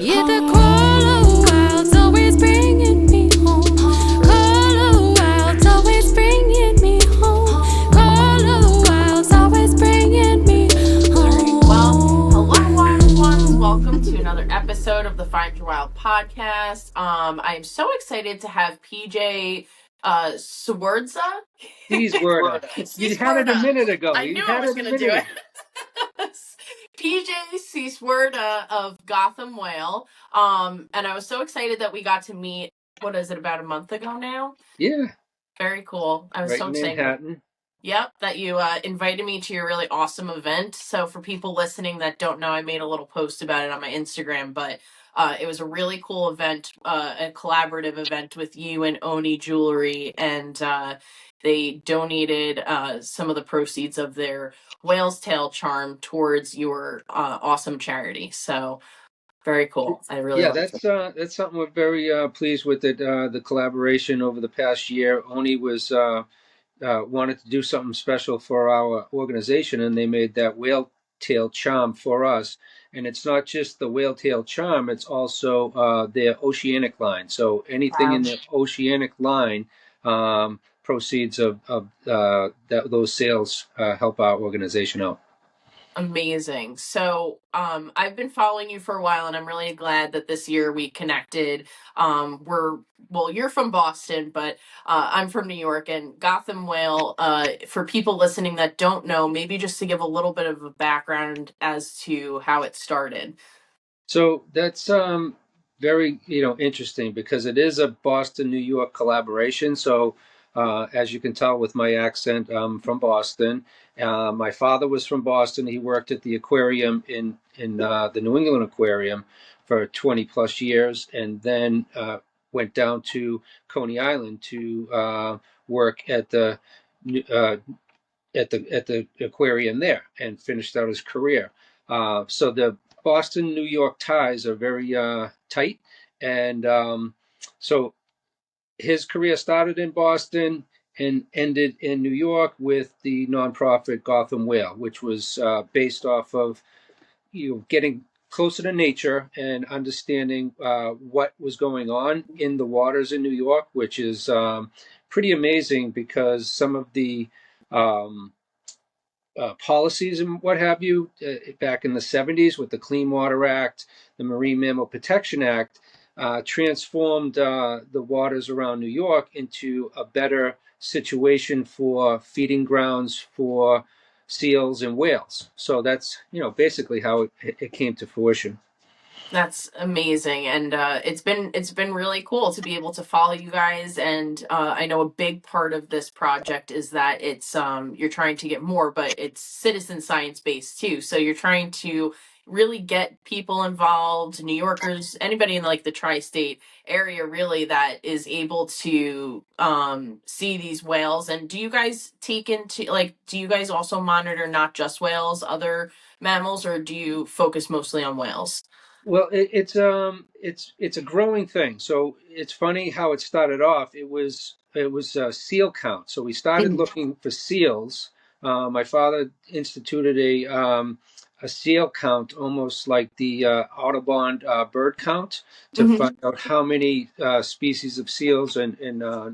Yeah, the call wild's always bringing me home. Call wild's always bringing me home. Call wild's always bringing me home. Well, hello everyone. Welcome to another episode of the Find Your Wild podcast. I am so excited to have PJ Sieswerda. Sieswerda. You had it a Sieswerda. minute ago. I You knew I had was it a going to do minute it. ago. PJ Sieswerda of Gotham Whale. And I was so excited that we got to meet. What is it, about a month ago now? Yeah, Very cool. I was right so in excited. Manhattan. Yep, that you invited me to your really awesome event. So for people listening that don't know, I made a little post about it on my Instagram, but it was a really cool event, a collaborative event with you and Oni Jewelry, and they donated some of the proceeds of their whale's tail charm towards your awesome charity. So very cool. I really Yeah, liked it. that's something we're very pleased with. It the collaboration over the past year. Oni was wanted to do something special for our organization, and they made that whale tail charm for us. And it's not just the whale tail charm; it's also their oceanic line. So anything Wow. in the oceanic line, proceeds of those sales help our organization out. Amazing. So, I've been following you for a while, and I'm really glad that this year we connected. Well, you're from Boston, but I'm from New York, and Gotham Whale. For people listening that don't know, maybe just to give a little bit of a background as to how it started. So that's very interesting because it is a Boston New York collaboration. So as you can tell with my accent, I'm from Boston. My father was from Boston. He worked at the aquarium in the New England Aquarium for 20 plus years, and then went down to Coney Island to work uh, at the aquarium there and finished out his career. So the Boston New York ties are very tight, and so his career started in Boston and ended in New York with the nonprofit Gotham Whale, which was based off of getting closer to nature and understanding what was going on in the waters in New York, which is pretty amazing because some of the um, policies and what have you back in the 70s with the Clean Water Act, the Marine Mammal Protection Act, transformed the waters around New York into a better situation for feeding grounds for seals and whales. So that's basically how it came to fruition. That's amazing, and it's been really cool to be able to follow you guys. And I know a big part of this project is that it's you're trying to get more, but it's citizen science based too. So you're trying to really get people involved, New Yorkers, anybody in like the tri-state area, really, that is able to see these whales. And do you guys take into like? Do you guys also monitor not just whales, other mammals, or do you focus mostly on whales? Well, it's a growing thing. So it's funny how it started off. It was a seal count. So we started looking for seals. My father instituted a seal count, almost like the Audubon bird count, to Mhm. find out how many species of seals and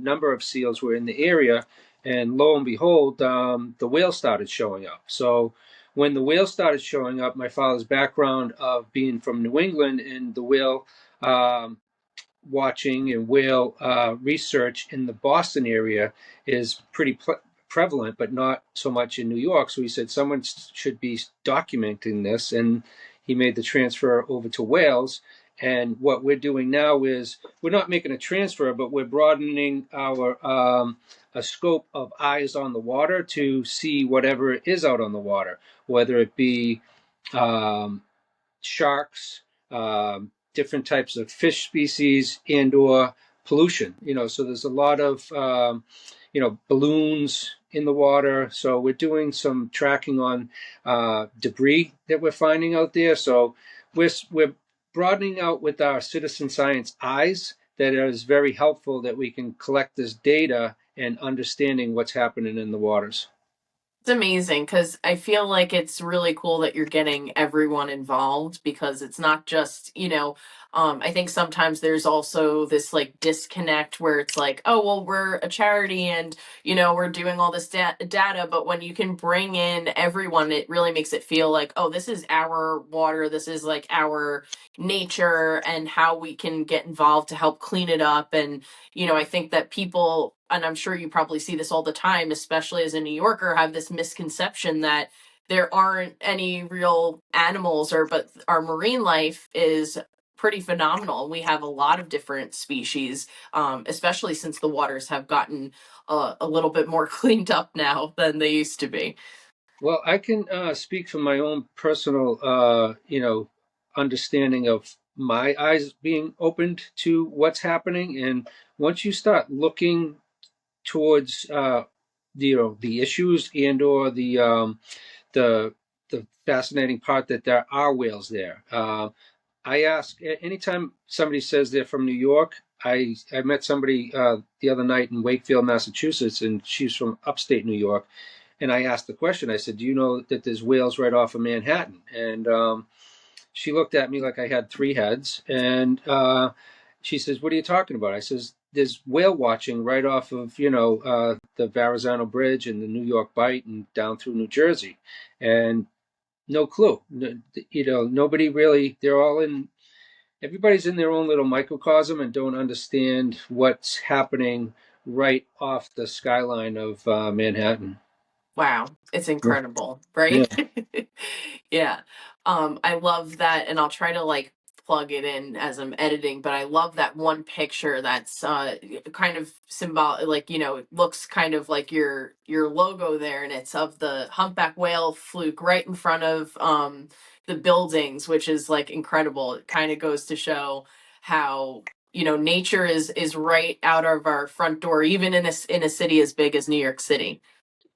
number of seals were in the area. And lo and behold, the whale started showing up. So when the whale started showing up, my father's background of being from New England and the whale um, watching and whale research in the Boston area is pretty prevalent, but not so much in New York. So he said someone should be documenting this, and he made the transfer over to Wales. And what we're doing now is we're not making a transfer, but we're broadening our a scope of eyes on the water to see whatever is out on the water, whether it be um, sharks, different types of fish species, and/or pollution. So there's a lot of balloons in the water. So we're doing some tracking on debris that we're finding out there. So we're broadening out with our citizen science eyes. That is very helpful that we can collect this data and understanding what's happening in the waters. It's amazing because I feel like it's really cool that you're getting everyone involved because it's not just, I think sometimes there's also this like disconnect where it's like, oh, well, we're a charity and, we're doing all this data. But when you can bring in everyone, it really makes it feel like, oh, this is our water. This is like our nature and how we can get involved to help clean it up. And I think that people, and I'm sure you probably see this all the time, especially as a New Yorker, have this misconception that there aren't any real animals but our marine life is pretty phenomenal. We have a lot of different species, especially since the waters have gotten a little bit more cleaned up now than they used to be. Well, I can speak from my own personal, understanding of my eyes being opened to what's happening. And once you start looking towards, the issues and or the the fascinating part that there are whales there. I ask anytime somebody says they're from New York. I met somebody the other night in Wakefield, Massachusetts, and she's from upstate New York. And I asked the question. I said, "Do you know that there's whales right off of Manhattan?" And she looked at me like I had three heads, and she says, "What are you talking about?" I says, "There's whale watching right off of the Verrazano Bridge and the New York Bight and down through New Jersey," and no clue. Nobody really. They're all in. Everybody's in their own little microcosm and don't understand what's happening right off the skyline of Manhattan. Wow, it's Yeah. incredible, Yeah. right? Yeah. I love that, and I'll try to like plug it in as I'm editing, but I love that one picture that's kind of symbol like, it looks kind of like your logo there, and it's of the humpback whale fluke right in front of the buildings, which is like incredible. It kind of goes to show how nature is right out of our front door, even in a city as big as New York City.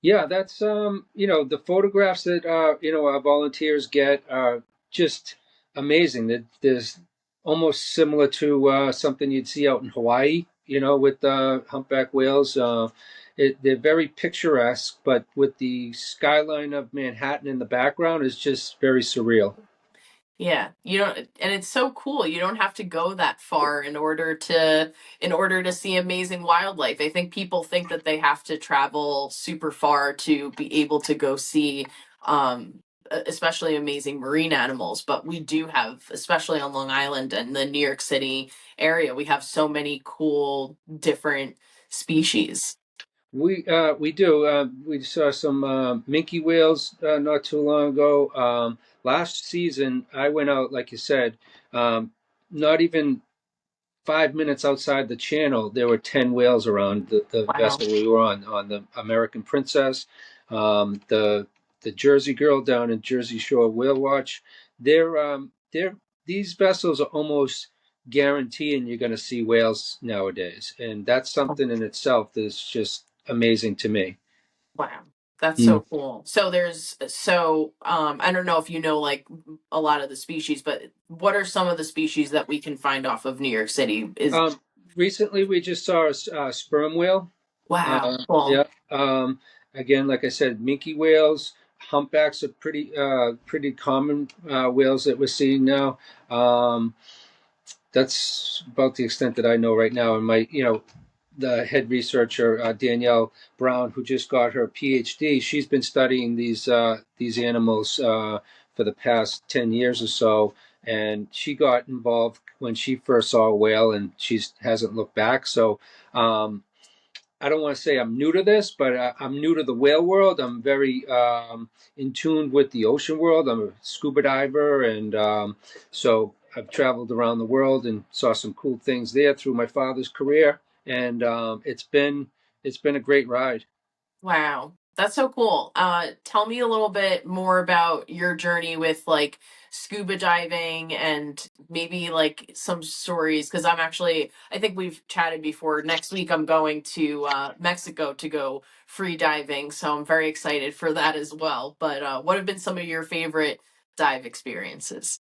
Yeah, that's the photographs that our volunteers get are just amazing. That there's almost similar to something you'd see out in Hawaii, with humpback whales. They're very picturesque, but with the skyline of Manhattan in the background is just very surreal. Yeah, you don't, and it's so cool. You don't have to go that far in order to see amazing wildlife. I think people think that they have to travel super far to be able to go see especially amazing marine animals, but we do have, especially on Long Island and the New York City area, we have so many cool different species. We do. We saw some minke whales not too long ago. Last season, I went out, like you said, not even 5 minutes outside the channel. There were 10 whales around the Wow. vessel we were on the American Princess, the Jersey Girl down in Jersey Shore Whale Watch. They're these vessels are almost guaranteeing you're going to see whales nowadays, and that's something in itself that's just amazing to me. Wow. That's Mm. so cool. I don't know if you know like a lot of the species, but what are some of the species that we can find off of New York City? Recently, we just saw a sperm whale. Wow, cool. Yeah. Again, like I said, minke whales, humpbacks are pretty common whales that we're seeing now. That's about the extent that I know right now. And the head researcher Danielle Brown, who just got her PhD, she's been studying these animals for the past 10 years or so, and she got involved when she first saw a whale, and she hasn't looked back. So. I don't want to say I'm new to this, but I'm new to the whale world. I'm very in tune with the ocean world. I'm a scuba diver, and so I've traveled around the world and saw some cool things there through my father's career, and it's been a great ride. Wow. That's so cool. Tell me a little bit more about your journey with like scuba diving and maybe like some stories because I think we've chatted before. Next week I'm going to Mexico to go free diving, so I'm very excited for that as well. But what have been some of your favorite dive experiences?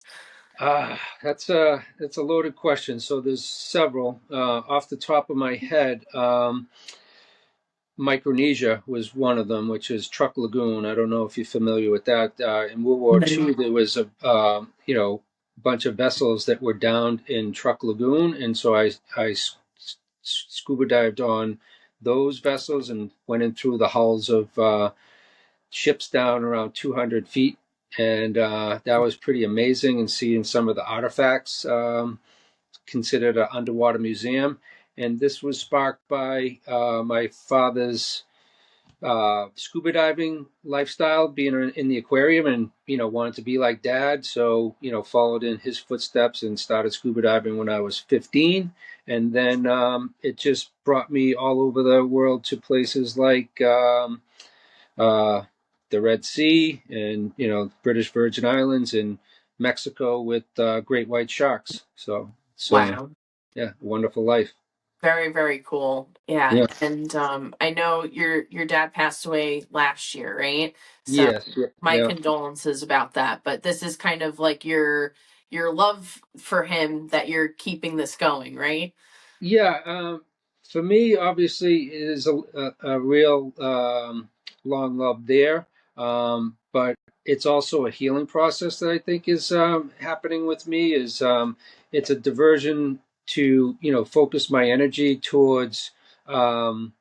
That's a loaded question. So there's several off the top of my head. Micronesia was one of them, which is Truk Lagoon. I don't know if you're familiar with that. In World War No. II, there was a bunch of vessels that were downed in Truk Lagoon, and so I scuba dived on those vessels and went in through the hulls of ships down around 200 feet, and that was pretty amazing. And seeing some of the artifacts, considered an underwater museum. And this was sparked by my father's scuba diving lifestyle, being in the aquarium, and wanted to be like dad. So followed in his footsteps and started scuba diving when I was 15, and then it just brought me all over the world to places like uh, the Red Sea, and British Virgin Islands, and Mexico with great white sharks. So it's Wow. yeah, a wonderful life. Very, very cool. Yeah. Yeah. And I know your dad passed away last year, right? So Yes. Yeah. my Yeah. condolences about that. But this is kind of like your love for him that you're keeping this going, right? Yeah, for me, obviously, it is a real long love there, but it's also a healing process that I think is happening with me. It's a diversion to focus my energy towards um,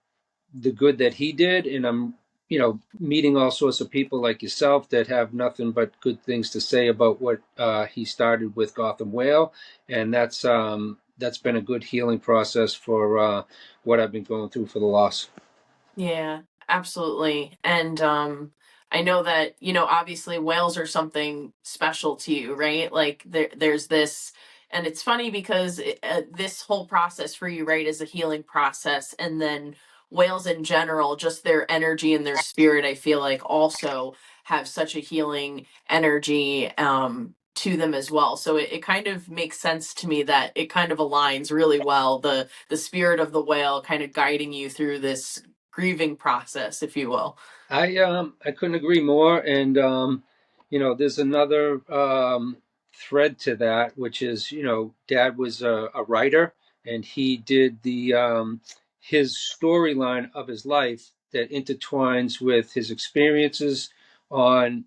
the good that he did, and I'm meeting all sorts of people like yourself that have nothing but good things to say about what he started with Gotham Whale, and that's been a good healing process for what I've been going through for the loss. Yeah, absolutely. And I know that, obviously whales are something special to you, right? Like there's this, and it's funny because this whole process for you, right, is a healing process. And then whales in general, just their energy and their spirit, I feel like also have such a healing energy to them as well. So it kind of makes sense to me that it kind of aligns really well, the spirit of the whale kind of guiding you through this grieving process, if you will. I couldn't agree more, and there's another thread to that, which is Dad was a writer, and he did the his storyline of his life that intertwines with his experiences on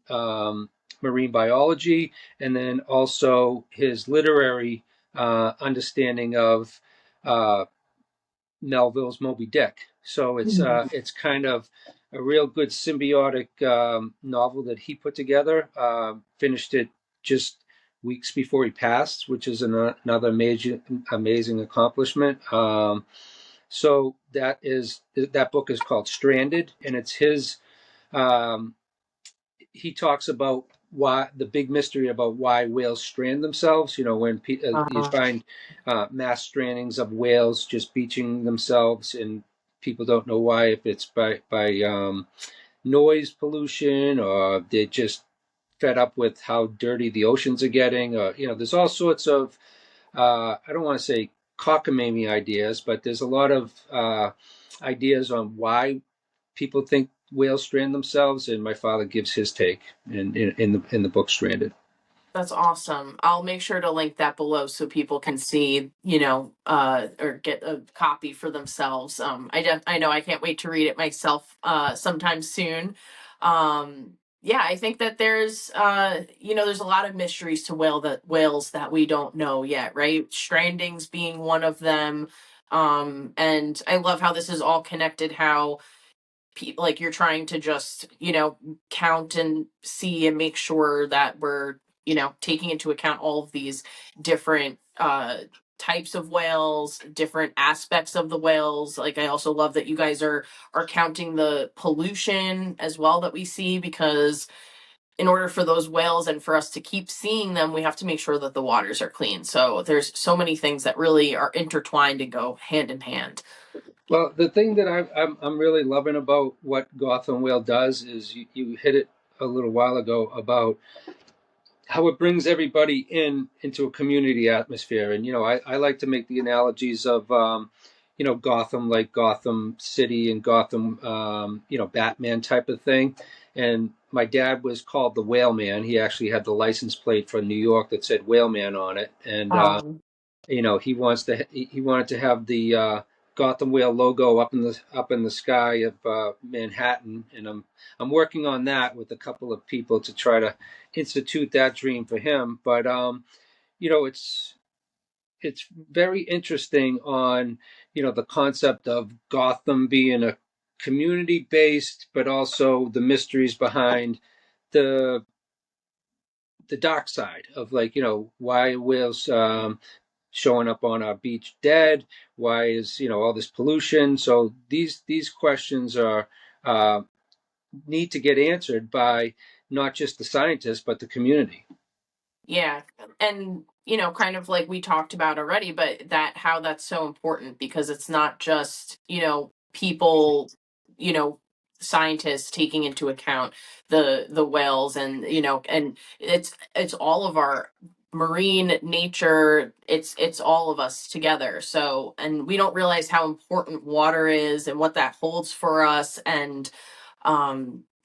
marine biology, and then also his literary understanding of uh, Melville's Moby Dick. So it's kind of a real good symbiotic novel that he put together. Finished it just weeks before he passed, which is another major amazing accomplishment. So that book is called Stranded, and it's his. Um, he talks about why the big mystery about why whales strand themselves. When you Uh, find mass strandings of whales just beaching themselves, and people don't know why, if it's by noise pollution, or they're just fed up with how dirty the oceans are getting. Or there's all sorts of I don't want to say cockamamie ideas, but there's a lot of ideas on why people think whales strand themselves, and my father gives his take in the book Stranded. that's awesome. I'll make sure to link that below so people can see, or get a copy for themselves. I know I can't wait to read it myself sometime soon. Yeah, I think that there's a lot of mysteries to whales that we don't know yet, right? Strandings being one of them. And I love how this is all connected, how like you're trying to just count and see and make sure that we're taking into account all of these different types of whales, different aspects of the whales. Like I also love that you guys are counting the pollution as well that we see, because in order for those whales and for us to keep seeing them, we have to make sure that the waters are clean. So there's so many things that really are intertwined and go hand in hand. Well, the thing that I'm really loving about what Gotham Whale does is you hit it a little while ago about how it brings everybody into a community atmosphere. And I like to make the analogies of Gotham, like Gotham City and Gotham, Batman type of thing. And my dad was called the Whale Man. He actually had the license plate from New York that said Whale Man on it. And Um, he wanted to have Gotham Whale logo up in the sky of Manhattan, and I'm working on that with a couple of people to try to institute that dream for him. But you know, it's very interesting on, you know, the concept of Gotham being a community based, but also the mysteries behind the the dark side of, like, you know, why whales showing up on our beach dead, why is, you know, all this pollution. So these questions are uh, need to get answered by not just the scientists but the community. Yeah. And, you know, kind of like we talked about already, but that how that's so important because it's not just, you know, people, you know, scientists taking into account the whales and, you know, and it's all of our marine nature, it's all of us together. So, and we don't realize how important water is and what that holds for us, and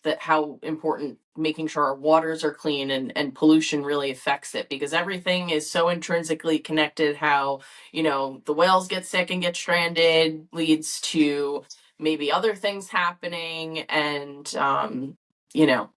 that how important making sure our waters are clean, and pollution really affects it because everything is so intrinsically connected. How, you know, the whales get sick and get stranded leads to maybe other things happening, and you know,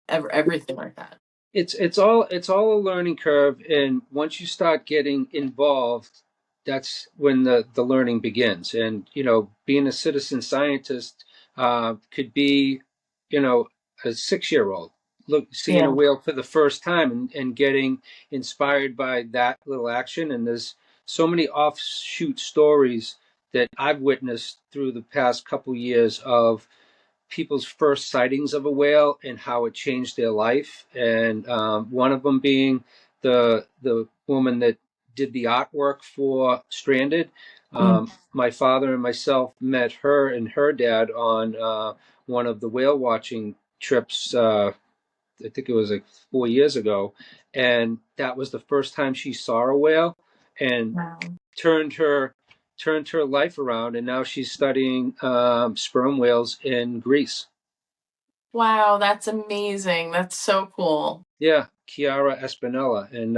everything like that. It's all a learning curve, and once you start getting involved, that's when the learning begins. And, you know, being a citizen scientist could be, you know, a 6 year old look seeing a Yeah. whale for the first time, and getting inspired by that little action. And there's so many offshoot stories that I've witnessed through the past couple years of people's first sightings of a whale and how it changed their life. And one of them being the woman that did the artwork for Stranded. Mm. My father and myself met her and her dad on one of the whale watching trips. I think it was like 4 years ago, and that was the first time she saw a whale, and Wow. turned her turned her life around. And now she's studying sperm whales in Greece. Wow, that's amazing. That's so cool. Yeah, Chiara Espinella. And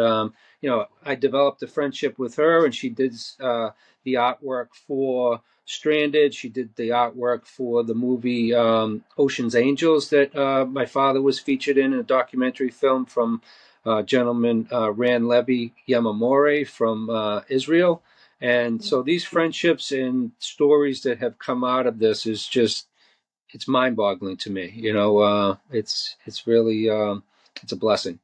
you know, I developed a friendship with her, and she did the artwork for Stranded. She did the artwork for the movie Ocean's Angels that my father was featured in a documentary film from gentleman Ran Levy Yamamori from Israel. And so these friendships and stories that have come out of this is just, it's mind-boggling to me. You know, it's really it's a blessing.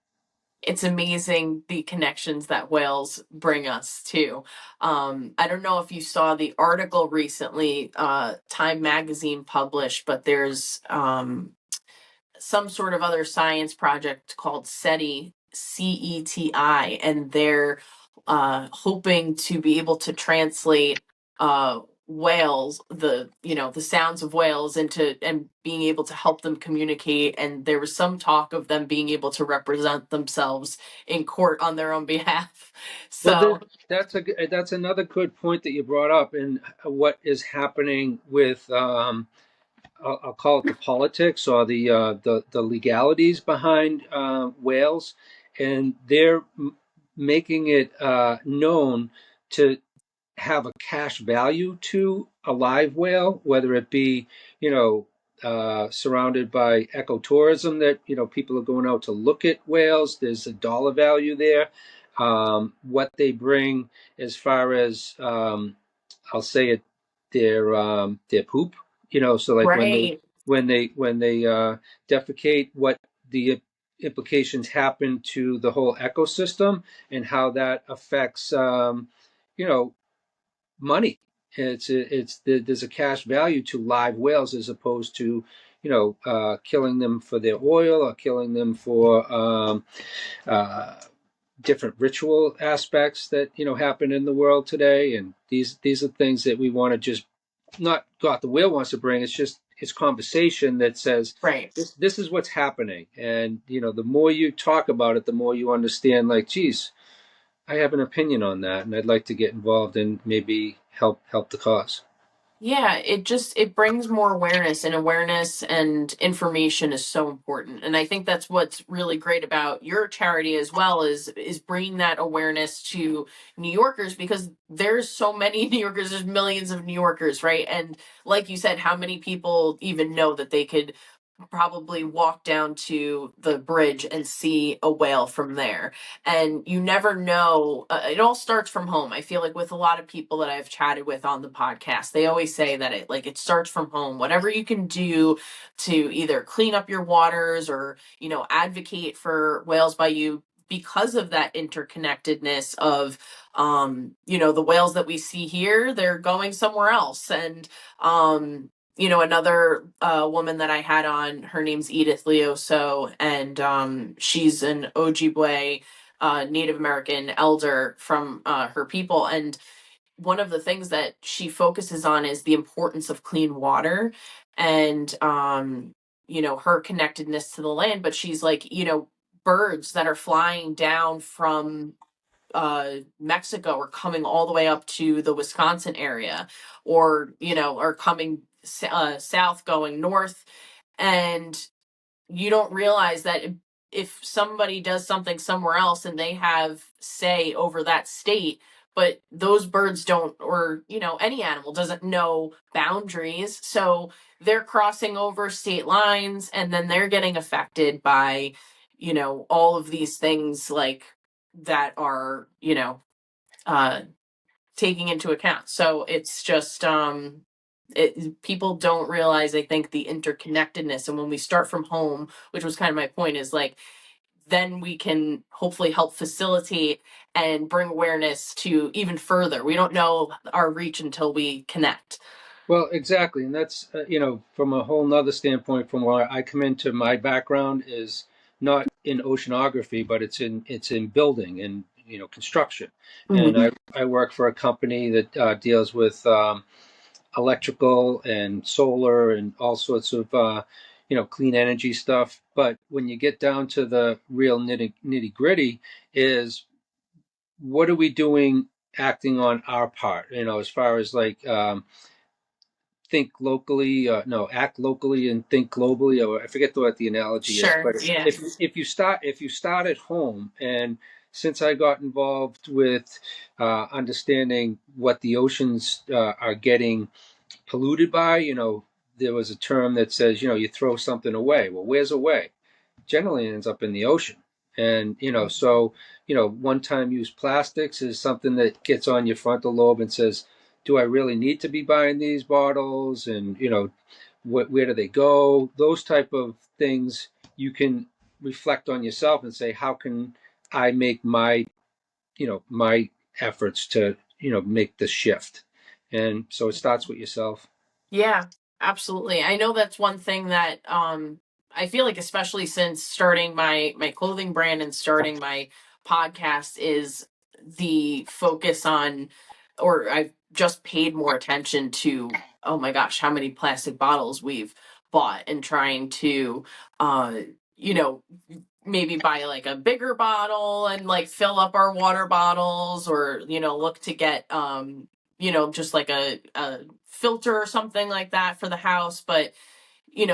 It's amazing the connections that whales bring us to. I don't know if you saw the article recently, Time Magazine published, but there's some sort of other science project called SETI, CETI, and they're hoping to be able to translate whales, the, you know, the sounds of whales into, and being able to help them communicate. And there was some talk of them being able to represent themselves in court on their own behalf. Well, So that's another good point that you brought up, and what is happening with I'll call it the politics or the legalities behind whales, and they're making it known to have a cash value to a live whale, whether it be, you know, surrounded by ecotourism, that, you know, people are going out to look at whales. There's a dollar value there. What they bring as far as I'll say it, their poop, you know. So like right. when they defecate, what the implications happen to the whole ecosystem, and how that affects you know, money. There's a cash value to live whales as opposed to, you know, killing them for their oil or killing them for uh, different ritual aspects that, you know, happen in the world today. And these are things that we want to just not got the whale wants to bring. It's just it's conversation that says Right. this is what's happening. And, you know, the more you talk about it, the more you understand, like, geez, I have an opinion on that, and I'd like to get involved and maybe help the cause. Yeah, it brings more awareness, and awareness and information is so important. And I think that's what's really great about your charity as well, is bringing that awareness to New Yorkers, because there's so many New Yorkers, there's millions of New Yorkers, right? And like you said, how many people even know that they could probably walk down to the bridge and see a whale from there? And you never know. It all starts from home. I feel like with a lot of people that I've chatted with on the podcast, they always say that it starts from home. Whatever you can do to either clean up your waters, or advocate for whales by you, because of that interconnectedness of the whales that we see here, they're going somewhere else. And another woman that I had on, her name's Edith Leoso, and she's an Ojibwe Native American elder from her people. And one of the things that she focuses on is the importance of clean water, and her connectedness to the land. But she's like, birds that are flying down from Mexico are coming all the way up to the Wisconsin area, or are coming south going north. And you don't realize that if somebody does something somewhere else and they have say over that state, but those birds don't, or any animal doesn't know boundaries, so they're crossing over state lines, and then they're getting affected by all of these things, like, that are uh taking into account. So it's just people don't realize, I think, the interconnectedness. And when we start from home, which was kind of my point, is like, then we can hopefully help facilitate and bring awareness to even further. We don't know our reach until we connect. Well, exactly, and that's from a whole nother standpoint. From where I come into, my background is not in oceanography, but it's in building and construction, and Mhm. I work for a company that deals with electrical and solar and all sorts of clean energy stuff. But when you get down to the real nitty gritty, is what are we doing, acting on our part? As far as like. Think locally, no, act locally and think globally, or I forget what the analogy is. Sure. But Yeah. if you start at home, and since I got involved with understanding what the oceans are getting polluted by, there was a term that says, you throw something away. Well, where's away? Generally ends up in the ocean. And so one-time use plastics is something that gets on your frontal lobe and says, do I really need to be buying these bottles? And where do they go? Those type of things you can reflect on yourself and say, how can I make my efforts to make the shift? And so it starts with yourself. Yeah, absolutely. I know that's one thing that I feel like, especially since starting my clothing brand and starting my podcast, is the focus on, or I've just paid more attention to, oh my gosh, how many plastic bottles we've bought, and trying to uh you know maybe buy like a bigger bottle and like fill up our water bottles, or look to get just like a filter or something like that for the house. But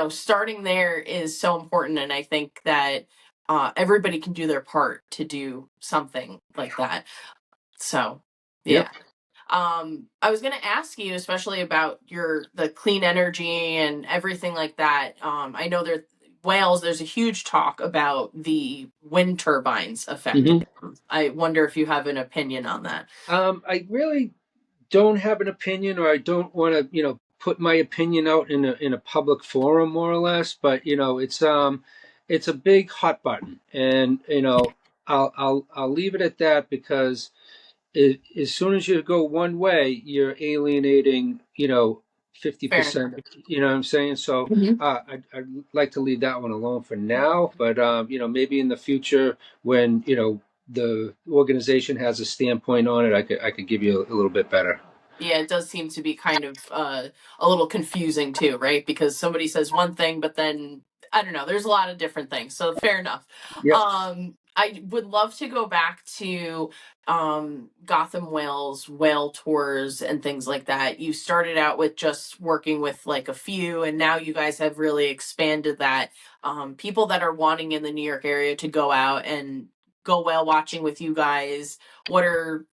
starting there is so important, and I think that everybody can do their part to do something like that. So Yep. yeah. I was going to ask you, especially about the clean energy and everything like that. I know Wales, there's a huge talk about the wind turbines affecting Hmm. them. I wonder if you have an opinion on that. I really don't have an opinion, or I don't want to, put my opinion out in a public forum, more or less. But it's a big hot button, and I'll leave it at that, because as soon as you go one way, you're alienating, Fair. 50%. You know what I'm saying? So Mhm. I'd like to leave that one alone for now. But maybe in the future, when the organization has a standpoint on it, I could give you a little bit better. Yeah, it does seem to be kind of a little confusing too, right? Because somebody says one thing, but then I don't know. There's a lot of different things. So fair enough. Yep. I would love to go back to Gotham Whale's whale tours and things like that. You started out with just working with like a few, and now you guys have really expanded that. People that are wanting in the New York area to go out and go whale watching with you guys, what are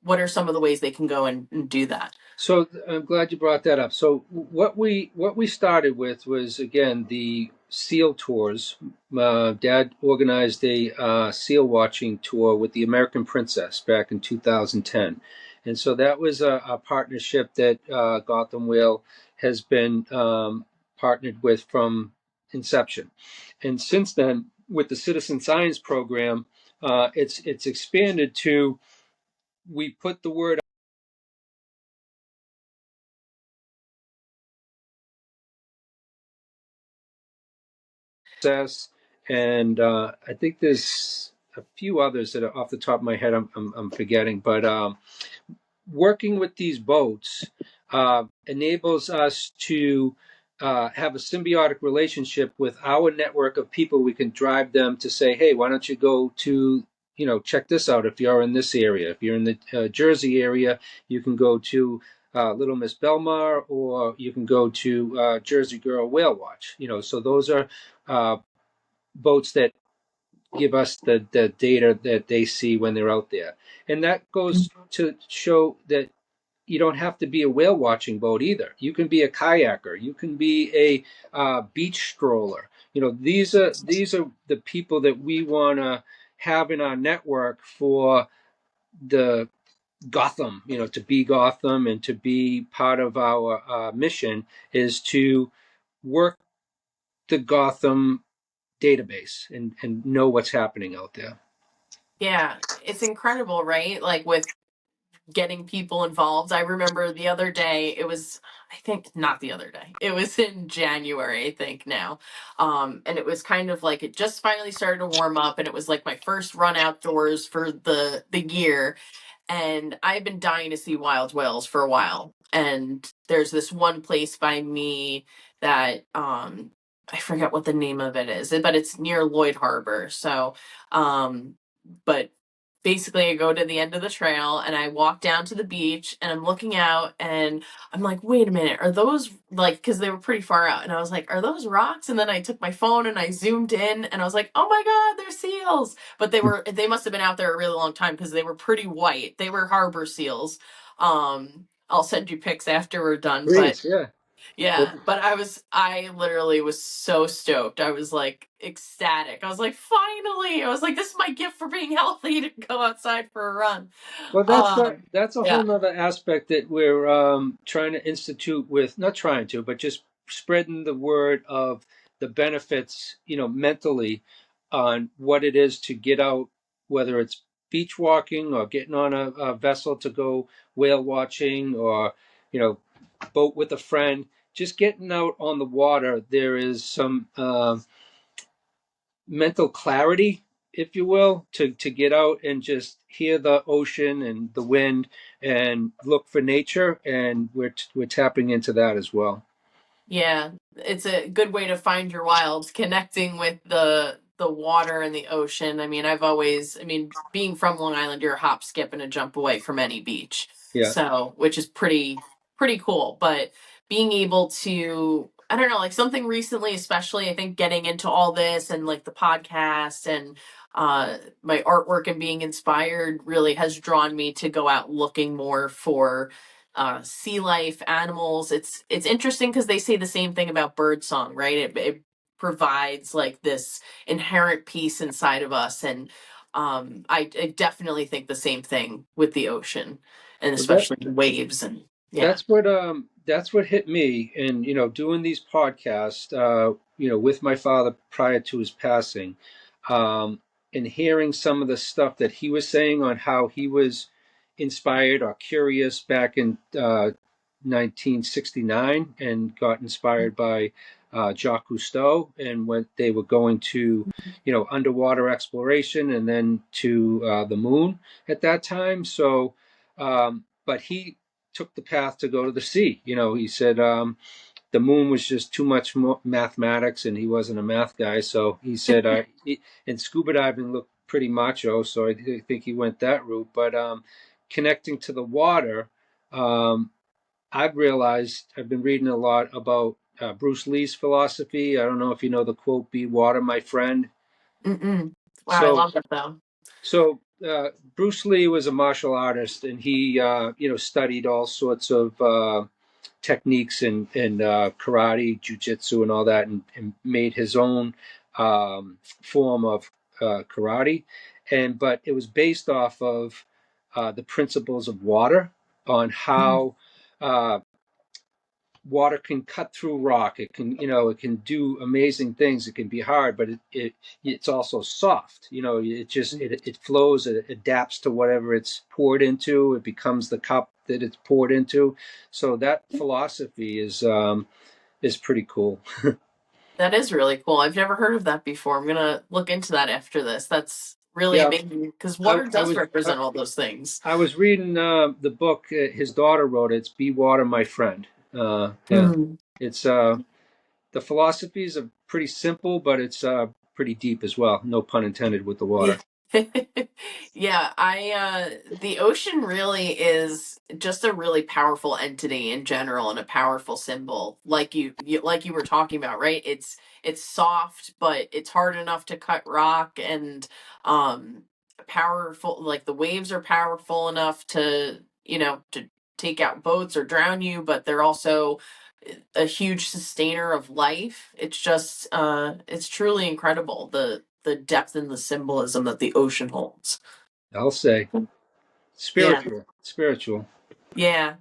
what are some of the ways they can go and do that? So I'm glad you brought that up. So what we started with was, again, the seal tours. Dad organized a seal watching tour with the American Princess back in 2010, and so that was a partnership that Gotham Whale has been partnered with from inception, and since then, with the Citizen Science program, it's expanded to, we put the word access, and I think there's a few others that are off the top of my head I'm forgetting, but working with these boats enables us to have a symbiotic relationship with our network of people. We can drive them to say, hey, why don't you go to, check this out if you're in this area. If you're in the Jersey area, you can go to Little Miss Belmar, or you can go to Jersey Girl Whale Watch. So those are boats that give us the data that they see when they're out there. And that goes to show that you don't have to be a whale watching boat either. You can be a kayaker. You can be a beach stroller. These are the people that we want to have in our network for the Gotham. To be Gotham and to be part of our mission is to work the Gotham database and know what's happening out there. Yeah, it's incredible, right? Like with getting people involved. I remember the other day, it was, I think not the other day, it was in January, I think now. And it was kind of like it just finally started to warm up, and it was like my first run outdoors for the year. And I've been dying to see wild whales for a while. And there's this one place by me that I forget what the name of it is, but it's near Lloyd Harbor. So but basically I go to the end of the trail and I walk down to the beach and I'm looking out and I'm like, wait a minute, are those, like, because they were pretty far out, and I was like, are those rocks? And then I took my phone and I zoomed in and I was like, oh my God, they're seals. But they must have been out there a really long time because they were pretty white. They were harbor seals. I'll send you pics after we're done. But Please, yeah. yeah, but I literally was so stoked. I was like ecstatic. I was like, finally. I was like, this is my gift for being healthy, to go outside for a run. Well, that's a whole Yeah. nother aspect that we're trying to institute with, not trying to, but just spreading the word of the benefits, mentally, on what it is to get out, whether it's beach walking or getting on a vessel to go whale watching, or, boat with a friend. Just getting out on the water, there is some mental clarity, if you will, to get out and just hear the ocean and the wind and look for nature, and we're tapping into that as well. Yeah, it's a good way to find your wilds, connecting with the water and the ocean. I mean, being from Long Island, you're a hop, skip, and a jump away from any beach. Yeah. So, which is pretty cool. But being able to, I don't know, like something recently, especially, I think getting into all this and like the podcast and my artwork and being inspired really has drawn me to go out looking more for sea life, animals. It's interesting because they say the same thing about bird song, right? It provides like this inherent peace inside of us, and I definitely think the same thing with the ocean, and Well, that especially the waves, and yeah. that's what hit me, and doing these podcasts, with my father prior to his passing, and hearing some of the stuff that he was saying on how he was inspired or curious back in 1969, and got inspired by Jacques Cousteau, and when they were going to, underwater exploration, and then to the moon at that time. So, but he took the path to go to the sea. He said the moon was just too much mathematics, and he wasn't a math guy. So he said, and scuba diving looked pretty macho, so I think he went that route. But connecting to the water, I've realized I've been reading a lot about Bruce Lee's philosophy. I don't know if you know the quote, "Be water, my friend." Mm-mm. Wow, I So, love that though. so Bruce Lee was a martial artist, and he, studied all sorts of techniques in karate, jujitsu, and all that, and made his own form of karate. But it was based off of the principles of water, on Mhm. how uh, water can cut through rock. It can do amazing things. It can be hard, but it's also soft. It flows. It adapts to whatever it's poured into. It becomes the cup that it's poured into. So that philosophy is pretty cool. That is really cool. I've never heard of that before. I'm gonna look into that after this. That's really Yeah, amazing because I, water I does was I, represent all those things. I was reading the book his daughter wrote. It's "Be Water, My Friend." Yeah, Mm. it's the philosophies are pretty simple, but it's pretty deep as well. No pun intended with the Yeah. water. Yeah, the ocean really is just a really powerful entity in general and a powerful symbol. Like you were talking about, right? It's soft, but it's hard enough to cut rock and um powerful, like the waves are powerful enough to take out boats or drown you, but they're also a huge sustainer of life. It's truly incredible the depth and the symbolism that the ocean holds. I'll say Yeah. spiritual, spiritual. Yeah,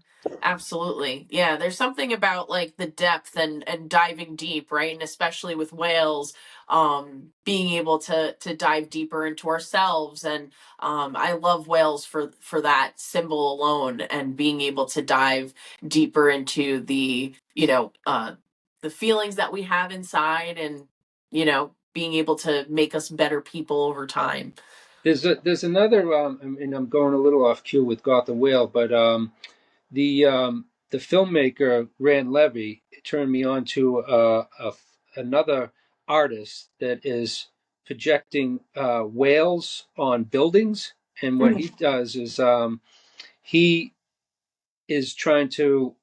absolutely. Yeah, there's something about like the depth and diving deep, right? And especially with whales, being able to dive deeper into ourselves. And I love whales for that symbol alone, and being able to dive deeper into the feelings that we have inside, and being able to make us better people over time. There's another, and I'm going a little off cue with Gotham Whale, but the filmmaker Rand Levy turned me on to another artist that is projecting whales on buildings, and what Mm. he does is he is trying to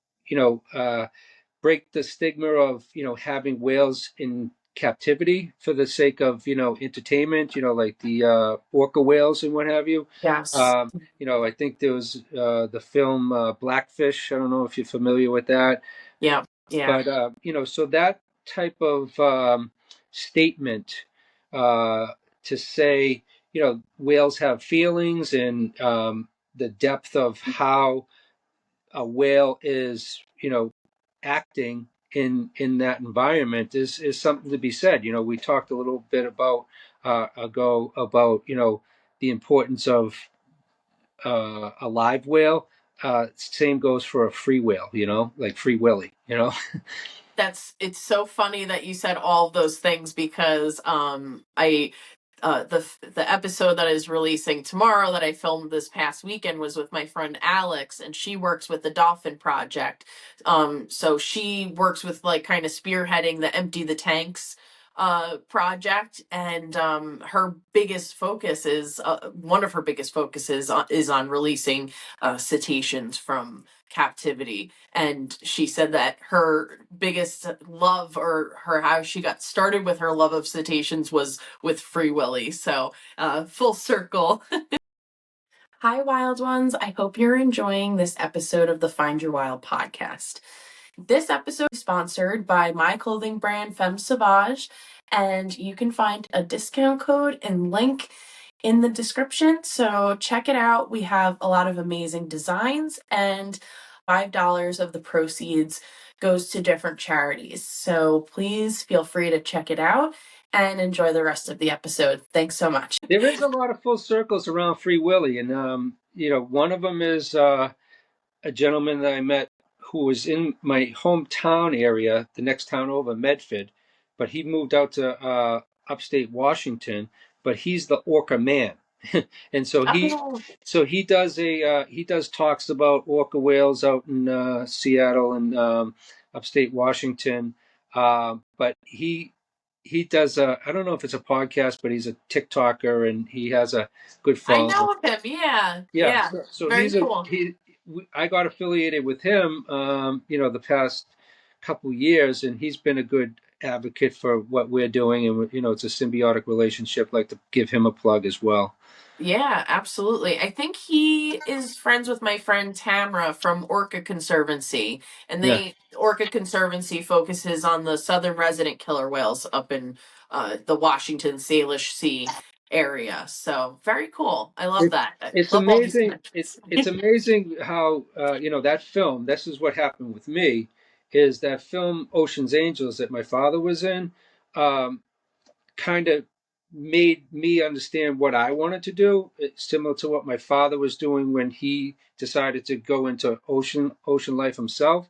break the stigma of having whales in captivity for the sake of entertainment, like the orca whales and what have you. Yes. I think there was the film Blackfish. I don't know if you're familiar with that, Yeah. Yeah. but so that type of statement to say whales have feelings, and the depth of how a whale is acting in that environment is something to be said. We talked a little bit about ago about the importance of a live whale. Same goes for a free whale, like Free Willy. It's so funny that you said all of those things because I the episode that is releasing tomorrow that I filmed this past weekend was with my friend Alex, and she works with the Dolphin Project. So she works with like kind of spearheading the Empty the Tanks project, and her biggest focus is one of her biggest focuses is on releasing cetaceans from captivity. And she said that her biggest love, or her how she got started with her love of cetaceans, was with Free Willy. So full circle. Hi, wild ones. I hope you're enjoying this episode of the Find Your Wild podcast. This episode is sponsored by my clothing brand, Femme Sauvage, and you can find a discount code and link in the description. So check it out. We have a lot of amazing designs, and $5 of the proceeds goes to different charities. So please feel free to check it out and enjoy the rest of the episode. Thanks so much. There is a lot of full circles around Free Willy, and one of them is a gentleman that I met who was in my hometown area, the next town over, Medford, but he moved out to upstate Washington. But he's the Orca man, and Oh, he does talks about orca whales out in Seattle and upstate Washington. But he does I don't know if it's a podcast, but he's a TikToker and he has a good I following. know of him. Yeah, Yeah, yeah, so very cool. I got affiliated with him, the past couple years, and he's been a good advocate for what we're doing, and it's a symbiotic relationship. Like to give him a plug as well. Yeah, absolutely. I think he is friends with my friend Tamra from Orca Conservancy, and Yeah, they Orca Conservancy focuses on the southern resident killer whales up in the Washington Salish Sea area. So very cool. I love it's that. I it's love all these amazing. connections. It's amazing how that film. This is what happened with me. Is that film Ocean's Angels that my father was in? Um, Kind of made me understand what I wanted to do. It's similar to what my father was doing when he decided to go into ocean life himself.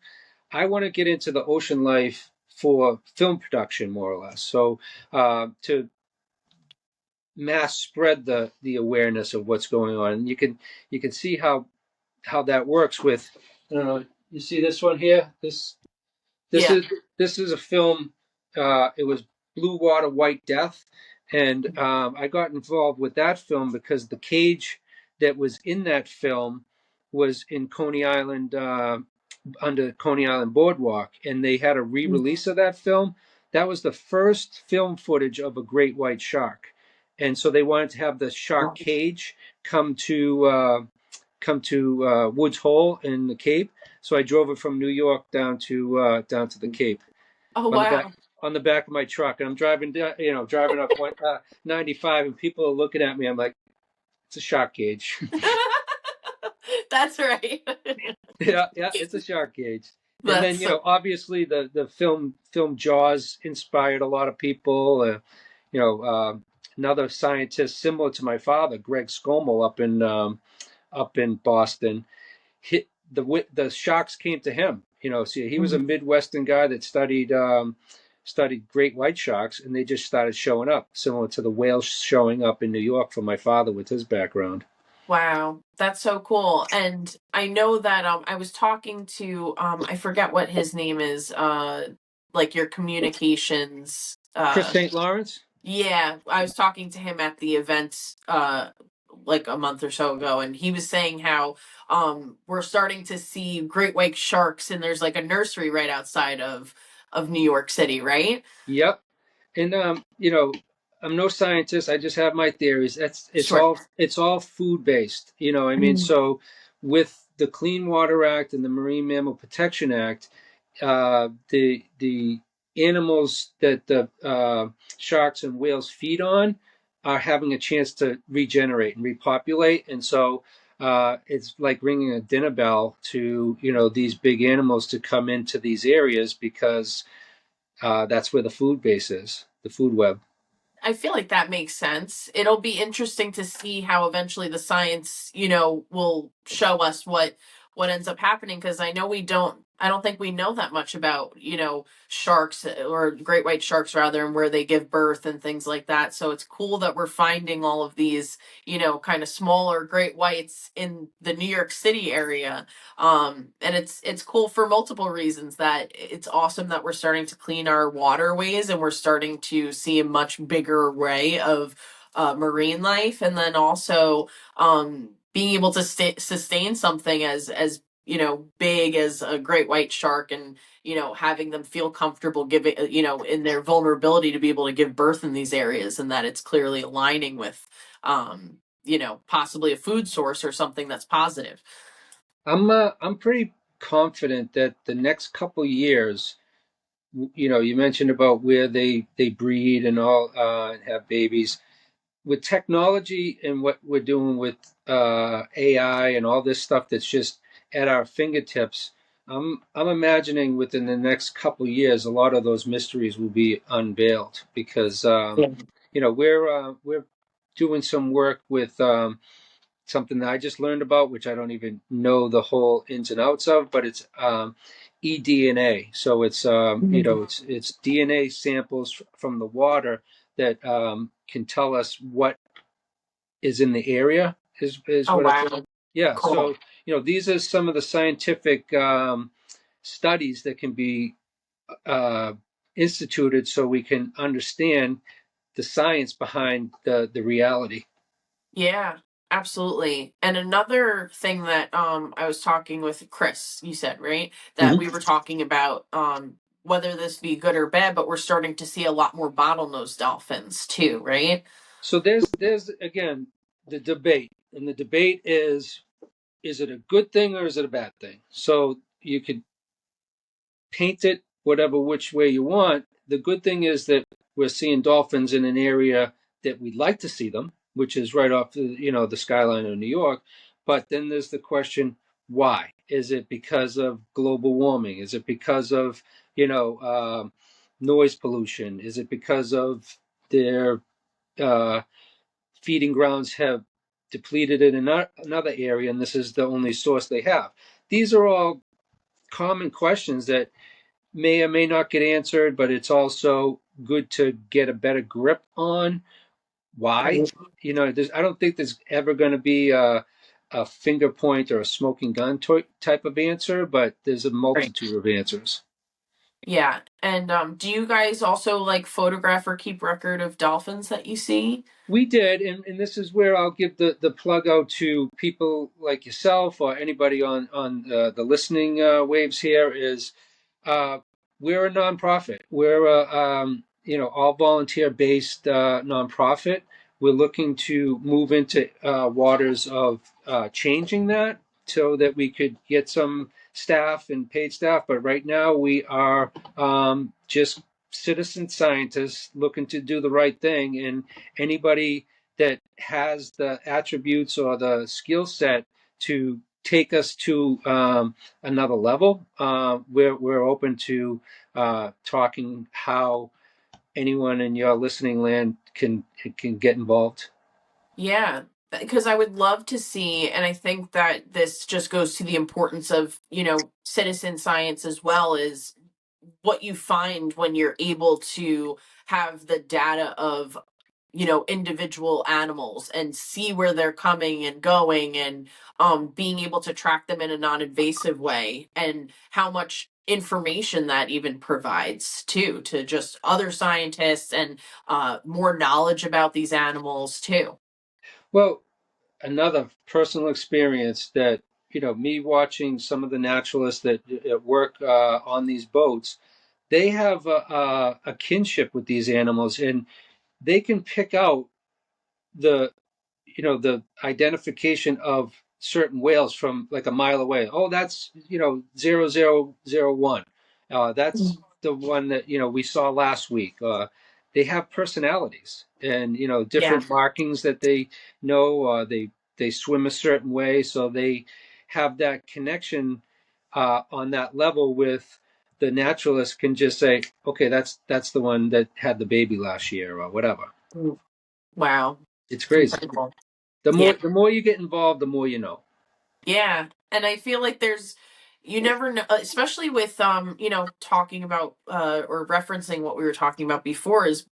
I want to get into the ocean life for film production, more or less. So to mass spread the awareness of what's going on, and you can see how that works with. I don't know. You see this one here? This Yeah. is this is a film. It was Blue Water, White Death, and I got involved with that film because the cage that was in that film was in Coney Island, under Coney Island Boardwalk, and they had a re-release of that film. That was the first film footage of a great white shark, and so they wanted to have the shark cage come to Woods Hole in the Cape. So I drove it from New York down to the Cape Oh on the back wow. on the back of my truck, and I'm driving down, driving up 95, and people are looking at me. I'm like, it's a shark cage. That's right. Yeah, yeah, it's a shark cage. And then That's so obviously the film Jaws inspired a lot of people. You know, another scientist similar to my father, Greg Scommel, up in Boston. The sharks came to him. So he was a Midwestern guy that studied great white sharks, and they just started showing up, similar to the whales showing up in New York for my father with his background. wow, that's so cool. And I know that I was talking to I forget what his name is, like your communications Chris St. Lawrence. yeah, I was talking to him at the event like a month or so ago, and he was saying how we're starting to see great white sharks, and there's like a nursery right outside of New York City, right? Yep. And I'm no scientist. I just have my theories. Sure. It's all food based. I mean, Mm. so with the Clean Water Act and the Marine Mammal Protection Act, the animals that the sharks and whales feed on are having a chance to regenerate and repopulate, and so it's like ringing a dinner bell to these big animals to come into these areas because that's where the food base is, the food web. I feel like that makes sense. It'll be interesting to see how eventually the science, will show us what ends up happening, because I don't think we know that much about, sharks or great white sharks rather, and where they give birth and things like that. So it's cool that we're finding all of these, kind of smaller great whites in the New York City area. And it's cool for multiple reasons. That it's awesome that we're starting to clean our waterways, and we're starting to see a much bigger array of marine life, and then also being able to sustain something as big as a great white shark, and having them feel comfortable giving, in their vulnerability to be able to give birth in these areas, and that it's clearly aligning with possibly a food source or something that's positive. I'm pretty confident that the next couple years, you mentioned about where they breed and all, and have babies. With technology and what we're doing with AI and all this stuff that's just at our fingertips, I'm imagining within the next couple years, a lot of those mysteries will be unveiled because we're doing some work with something that I just learned about, which I don't even know the whole ins and outs of, but it's eDNA. So it's it's DNA samples from the water that can tell us what is in the area. Is Oh what I wow, Yeah. cool. So these are some of the scientific studies that can be uh, instituted so we can understand the science behind the reality. Yeah, absolutely. And another thing that I was talking with Chris, you said, right? That we Mm-hmm. were talking about whether this be good or bad, but we're starting to see a lot more bottlenose dolphins too, right? So there's again the debate, and the debate is it a good thing or is it a bad thing? So you could paint it whatever which way you want. The good thing is that we're seeing dolphins in an area that we'd like to see them, which is right off the skyline of New York. But then there's the question, why? Is it because of global warming? Is it because of noise pollution? Is it because of their uh, feeding grounds have depleted in another area, and this is the only source they have? These are all common questions that may or may not get answered, but it's also good to get a better grip on why. Right. I don't think there's ever going to be a finger point or a smoking gun type of answer, but there's a Right. multitude of answers. Yeah. And do you guys also like photograph or keep record of dolphins that you see? We did, and this is where I'll give the plug out to people like yourself or anybody on the listening waves here. Is uh, we're a nonprofit. We're a all volunteer based nonprofit. We're looking to move into waters of changing that so that we could get some staff and paid staff. But right now we are just citizen scientists looking to do the right thing, and anybody that has the attributes or the skill set to take us to another level, we're open to talking how anyone in your listening land can get involved. Yeah, because I would love to see, and I think that this just goes to the importance of, citizen science as well, is what you find when you're able to have the data of individual animals and see where they're coming and going, and being able to track them in a non-invasive way, and how much information that even provides too to just other scientists, and more knowledge about these animals too. Well, another personal experience that me watching some of the naturalists that work on these boats, they have a kinship with these animals, and they can pick out the the identification of certain whales from like a mile away. Oh, that's 0001. That's the one that we saw last week. They have personalities and Yeah. different markings that they know. They swim a certain way, so they have that connection on that level with the naturalist. Can just say, okay, that's the one that had the baby last year or whatever. Mm. Wow. It's It's crazy. incredible. The Yeah. more you get involved, the more you know. Yeah, and I feel like you never know, especially with talking about or referencing what we were talking about before, is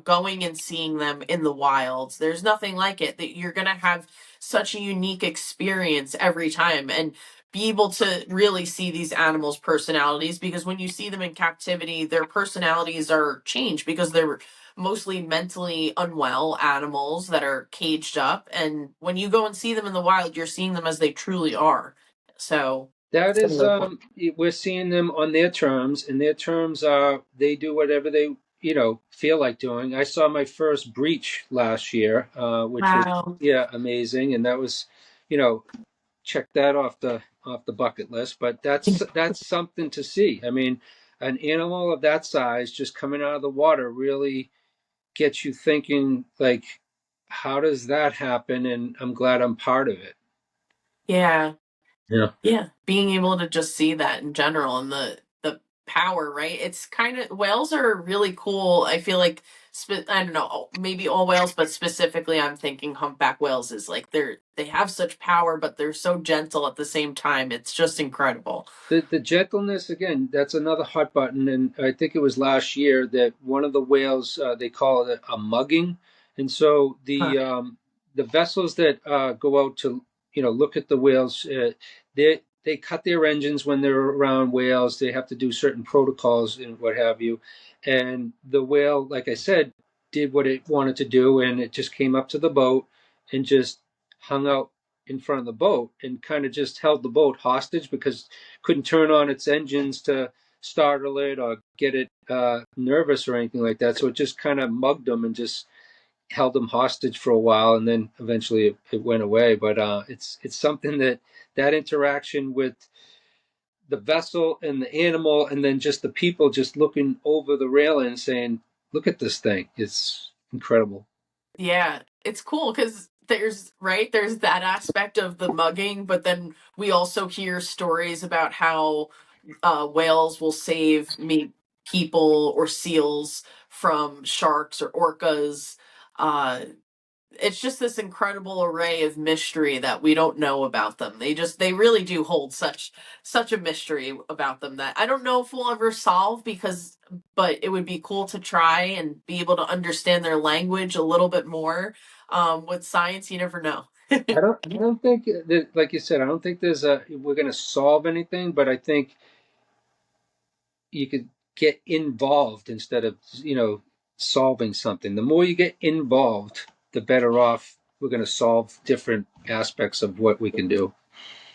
going and seeing them in the wilds. There's nothing like it. That you're going to have such a unique experience every time, and be able to really see these animals' personalities, because when you see them in captivity, their personalities are changed because they're mostly mentally unwell animals that are caged up, and when you go and see them in the wild, you're seeing them as they truly are. So That it's been is, really cool. we're seeing them on their terms, and their terms are they do whatever they feel like doing. I saw my first breach last year, which was Wow. amazing, and that was, you know, check that off the bucket list. But that's something to see. I mean, an animal of that size just coming out of the water really gets you thinking like, how does that happen? And I'm glad I'm part of it. Yeah. Yeah. Yeah, being able to just see that in general, and the power, right? It's kind of, whales are really cool. I feel like I don't know, maybe all whales, but specifically I'm thinking humpback whales, is like they have such power, but they're so gentle at the same time. It's just incredible. The gentleness again, that's another hot button, and I think it was last year that one of the whales they call it a mugging, and so Huh. the vessels that go out to look at the whales, they cut their engines when they're around whales. They have to do certain protocols and what have you. And the whale, like I said, did what it wanted to do, and it just came up to the boat and just hung out in front of the boat and kind of just held the boat hostage because couldn't turn on its engines to startle it or get it nervous or anything like that. So it just kind of mugged them and just held them hostage for a while, and then eventually it went away. But it's something that interaction with the vessel and the animal, and then just the people just looking over the railing and saying, "Look at this thing! It's incredible." Yeah, it's cool because there's that aspect of the mugging, but then we also hear stories about how whales will save people or seals from sharks or orcas. It's just this incredible array of mystery that we don't know about them. They really do hold such a mystery about them that I don't know if we'll ever solve, but it would be cool to try and be able to understand their language a little bit more. With science, you never know. I don't think that, like you said, I don't think we're going to solve anything, but I think you could get involved instead of solving something. The more you get involved, the better off we're going to solve different aspects of what we can do.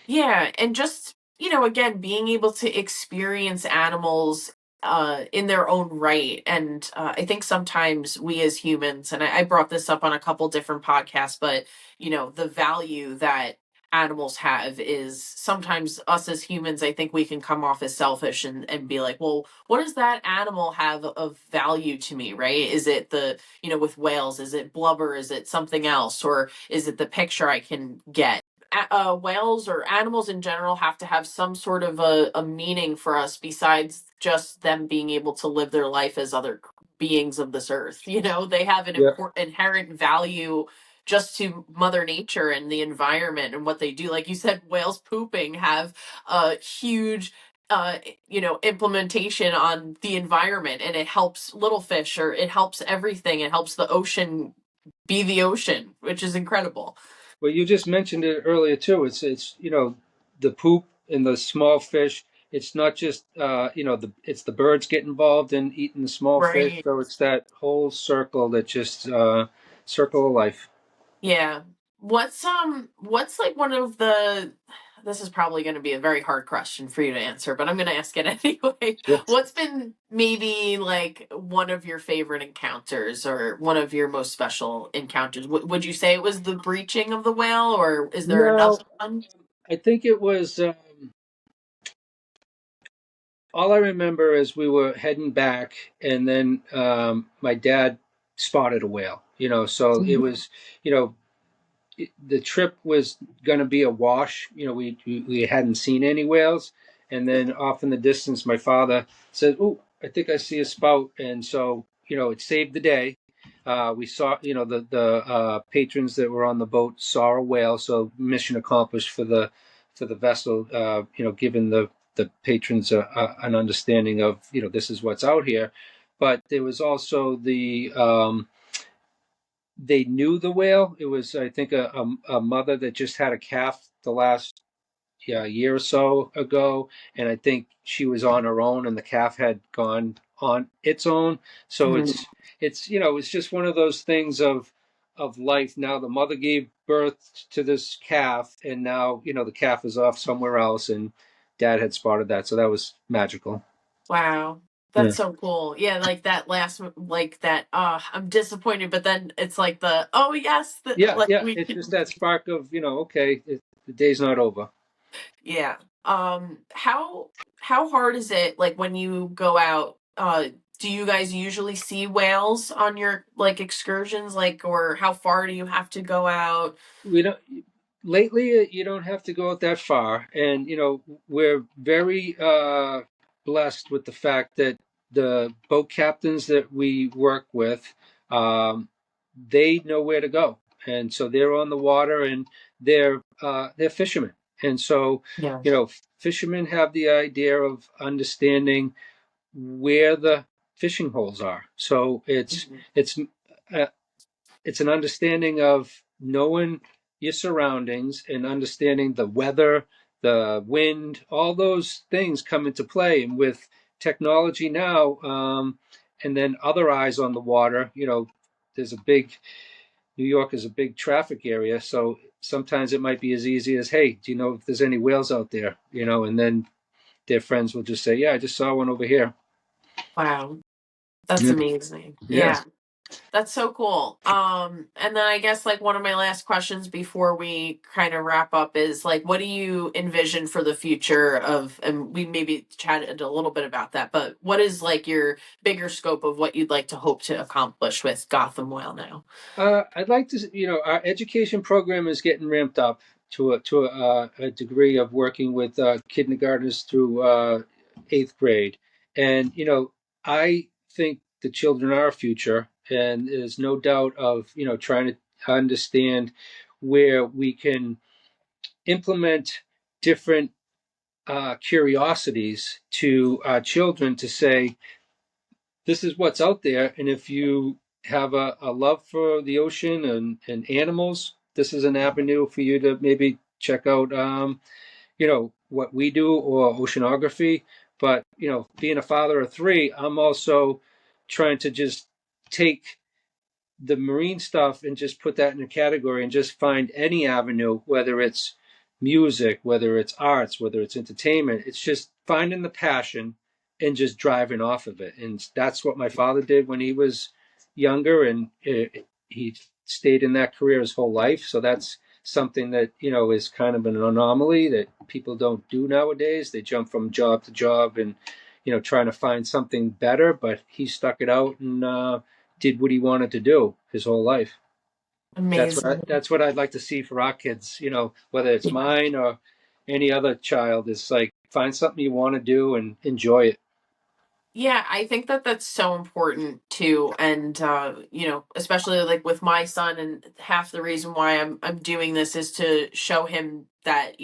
Yeah, and just, again, being able to experience animals in their own right. And I think sometimes we as humans, and I brought this up on a couple different podcasts, but, the value that animals have is sometimes us as humans, I think we can come off as selfish and be like, well, what does that animal have of value to me, right? Is it with whales, is it blubber? Is it something else? Or is it the picture I can get? Whales or animals in general have to have some sort of a meaning for us besides just them being able to live their life as other beings of this earth. They have an Yeah. inherent value just to Mother Nature and the environment and what they do. Like you said, whales pooping have a huge implementation on the environment, and it helps little fish, or it helps everything. It helps the ocean be the ocean, which is incredible. Well, you just mentioned it earlier too. It's the poop and the small fish. It's not just it's the birds get involved in eating the small fish. Right. So it's that whole circle that just circle of life. Yeah. What's like one of the this is probably going to be a very hard question for you to answer, but I'm going to ask it anyway. Sure. What's been maybe like one of your favorite encounters or one of your most special encounters? Would you say it was the breaching of the whale, or is there No, another one? I think it was. All I remember is we were heading back, and then my dad spotted a whale. So it was, you know, the trip was going to be a wash. We hadn't seen any whales, and then off in the distance, my father said, "Oh, I think I see a spout," and so it saved the day. We saw, the patrons that were on the boat saw a whale, so mission accomplished for the vessel. Giving the patrons an understanding of this is what's out here, but there was also they knew the whale. It was, I think, a mother that just had a calf the last year or so ago, and I think she was on her own, and the calf had gone on its own. So Mhm. it's just one of those things of life. Now the mother gave birth to this calf, and now the calf is off somewhere else, and Dad had spotted that, so that was magical. Wow. Yeah, That's so cool. Yeah, like that like that, I'm disappointed, but then it's like oh yes, yeah, like yeah. we It's just can. that spark of okay, the day's not over. Yeah. How hard is it like when you go out? Do you guys usually see whales on your like excursions, like, or how far do you have to go out? We don't lately. You don't have to go out that far, and we're very blessed with the fact that the boat captains that we work with, um, they know where to go, and so they're on the water, and they're fishermen, and so Yeah. fishermen have the idea of understanding where the fishing holes are. So Mhm. uh, it's an understanding of knowing your surroundings and understanding the weather, the wind, all those things come into play. And with technology now, and then other eyes on the water, there's a big, New York is a big traffic area. So sometimes it might be as easy as, hey, do you know if there's any whales out there? And then their friends will just say, yeah, I just saw one over here. Wow. That's Yeah. amazing. Yeah. Yeah. That's so cool. And then I guess like one of my last questions before we kind of wrap up is like, what do you envision for the future of, and we maybe chatted a little bit about that, but what is like your bigger scope of what you'd like to hope to accomplish with Gotham Whale now? I'd like to, our education program is getting ramped up to a degree of working with kindergartners through eighth grade, and I think the children are our future, and there's no doubt of trying to understand where we can implement different curiosities to our children to say, this is what's out there. And if you have a love for the ocean and animals, this is an avenue for you to maybe check out, what we do or oceanography. But, being a father of three, I'm also trying to just take the marine stuff and just put that in a category and just find any avenue, whether it's music, whether it's arts, whether it's entertainment. It's just finding the passion and just driving off of it. And that's what my father did when he was younger, and he stayed in that career his whole life. So that's something that is kind of an anomaly that people don't do nowadays. They jump from job to job and trying to find something better, but he stuck it out and did what he wanted to do his whole life. Amazing. That's what I'd like to see for our kids. Whether it's mine or any other child, is like find something you want to do and enjoy it. Yeah, I think that that's so important too, and especially like with my son, and half the reason why I'm doing this is to show him that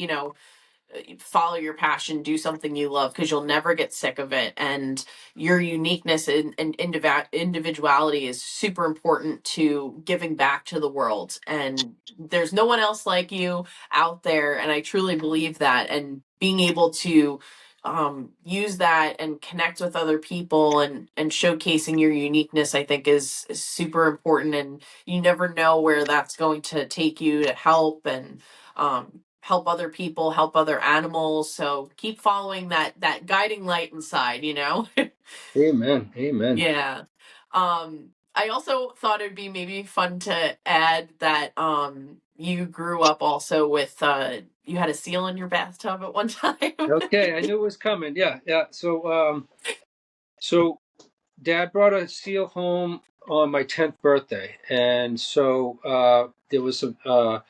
follow your passion, do something you love, because you'll never get sick of it. And your uniqueness and individuality is super important to giving back to the world. And there's no one else like you out there. And I truly believe that. And being able to use that and connect with other people and showcasing your uniqueness, I think is super important. And you never know where that's going to take you to help and help other people, help other animals. So keep following that guiding light inside. Amen. Amen. Yeah. I also thought it'd be maybe fun to add that you grew up also with you had a seal in your bathtub at one time. Okay, I knew it was coming. Yeah, yeah. So Dad brought a seal home on my 10th birthday, and so there was a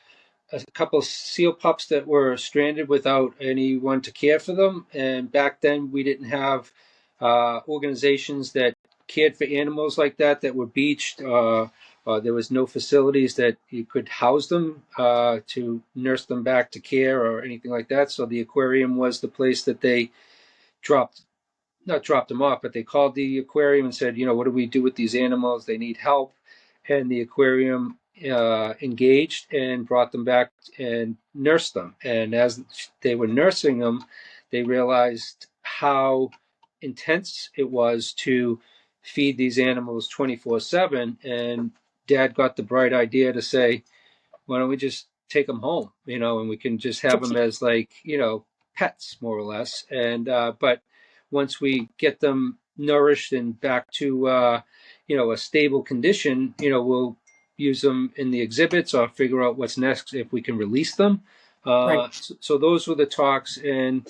couple of seal pups that were stranded without anyone to care for them. And back then, we didn't have organizations that cared for animals like that were beached. There was no facilities that you could house them to nurse them back to care or anything like that. So the aquarium was the place that they dropped not dropped them off, but they called the aquarium and said, what do we do with these animals? They need help. And the aquarium engaged and brought them back and nursed them. And as they were nursing them, they realized how intense it was to feed these animals 24/7. And Dad got the bright idea to say, why don't we just take them home, and we can just have them as like, pets more or less. And but once we get them nourished and back to a stable condition, we'll use them in the exhibits or figure out what's next if we can release them. Right. So those were the talks, and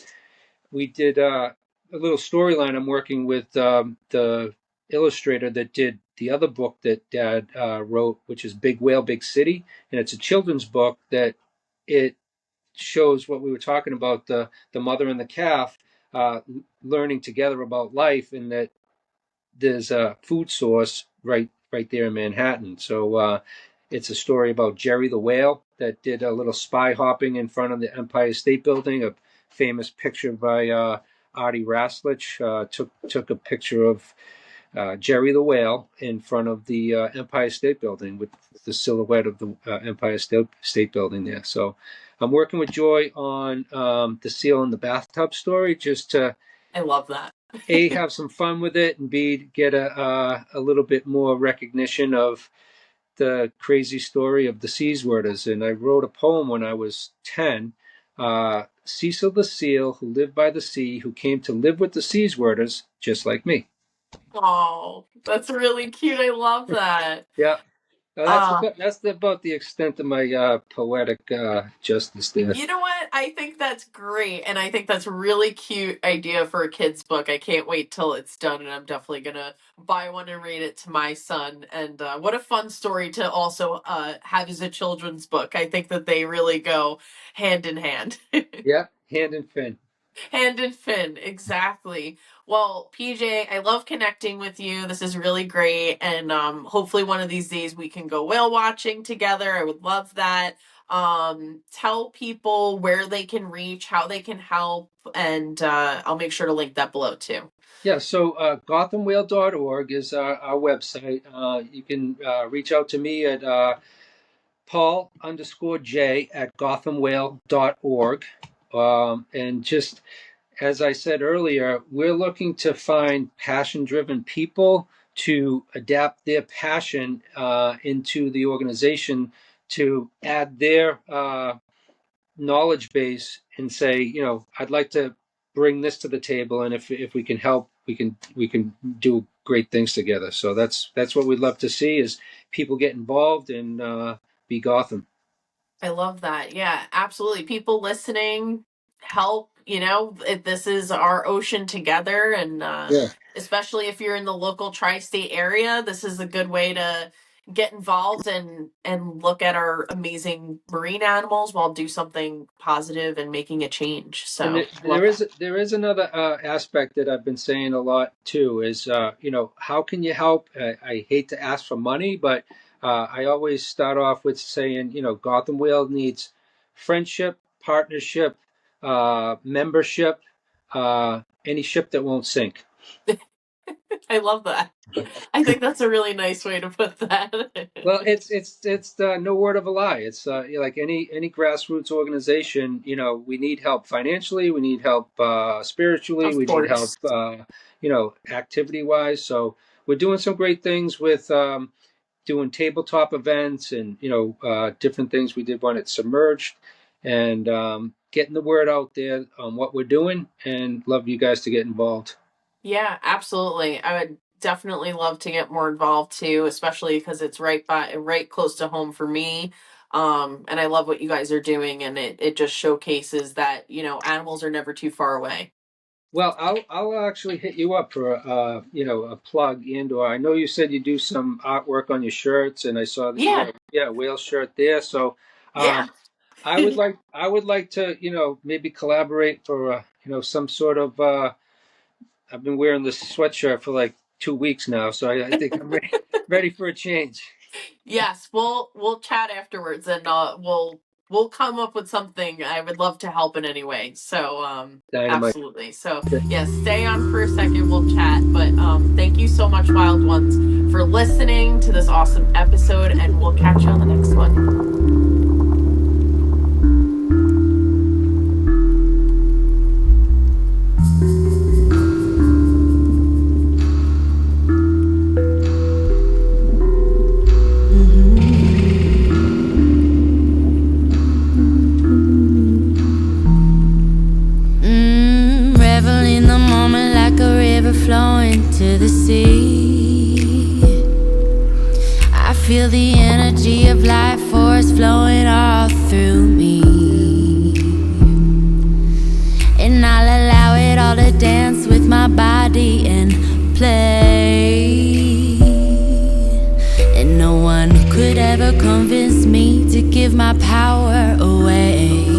we did a little storyline. I'm working with the illustrator that did the other book that Dad wrote, which is Big Whale, Big City, and it's a children's book that it shows what we were talking about, the mother and the calf learning together about life, and that there's a food source right there in Manhattan. So it's a story about Jerry the whale that did a little spy hopping in front of the Empire State Building. A famous picture by Artie Raslich took a picture of Jerry the whale in front of the Empire State Building with the silhouette of the Empire State Building there. So I'm working with Joy on the seal in the bathtub story, just to I love that. A, have some fun with it, and B, get a little bit more recognition of the crazy story of the Sieswerdas. And I wrote a poem when I was 10. Cecil the seal, who lived by the sea, who came to live with the Sieswerdas, just like me. Oh, that's really cute. I love that. Yeah. Uh, That's about the extent of my poetic justice there. you know what? I think that's great. And I think that's a really cute idea for a kid's book. I can't wait till it's done. And I'm definitely going to buy one and read it to my son. And what a fun story to also have as a children's book. I think that they really go hand in hand. Yeah, hand and fin. Hand and fin, exactly. Well, PJ, I love connecting with you. This is really great. And hopefully one of these days we can go whale watching together. I would love that. Tell people where they can reach, how they can help, and I'll make sure to link that below too. Yeah, so GothamWhale.org is our website. You can reach out to me at Paul_J at GothamWhale.org. And just as I said earlier, we're looking to find passion-driven people to adapt their passion into the organization, to add their knowledge base and say, I'd like to bring this to the table, and if we can help, we can do great things together. So that's what we'd love to see, is people get involved and be Gotham. I love that. Yeah, absolutely. People listening, help, this is our ocean together. And Yeah. especially if you're in the local tri-state area, this is a good way to get involved and look at our amazing marine animals while do something positive and making a change. So And there is another aspect that I've been saying a lot too, is how can you help? I hate to ask for money, but I always start off with saying, Gotham Whale needs friendship, partnership, membership, any ship that won't sink. I love that. I think that's a really nice way to put that. Well, it's no word of a lie. It's like any grassroots organization. We need help financially. We need help spiritually. Of We need help, course. activity wise. So we're doing some great things with doing tabletop events and different things. We did one at Submerged, and getting the word out there on what we're doing. And love you guys to get involved. Yeah, absolutely. I would definitely love to get more involved too, especially because it's right close to home for me. And I love what you guys are doing, and it just showcases that, animals are never too far away. Well, I'll actually hit you up for a plug, and/or I know you said you do some artwork on your shirts, and I saw that you Yeah. got a whale shirt there. So Yeah. I would like to maybe collaborate for some sort of. I've been wearing this sweatshirt for like 2 weeks now, so I think I'm ready for a change. Yes, we'll chat afterwards, and we'll come up with something. I would love to help in any way. So Dynamite. absolutely. So yes, stay on for a second. We'll chat. But thank you so much, Wild Ones, for listening to this awesome episode, and we'll catch you on the next one. Revel in the moment like a river flowing to the sea. I feel the energy of life force flowing all through me, and I'll allow it all to dance with my body and play. And no one could ever convince me to give my power away.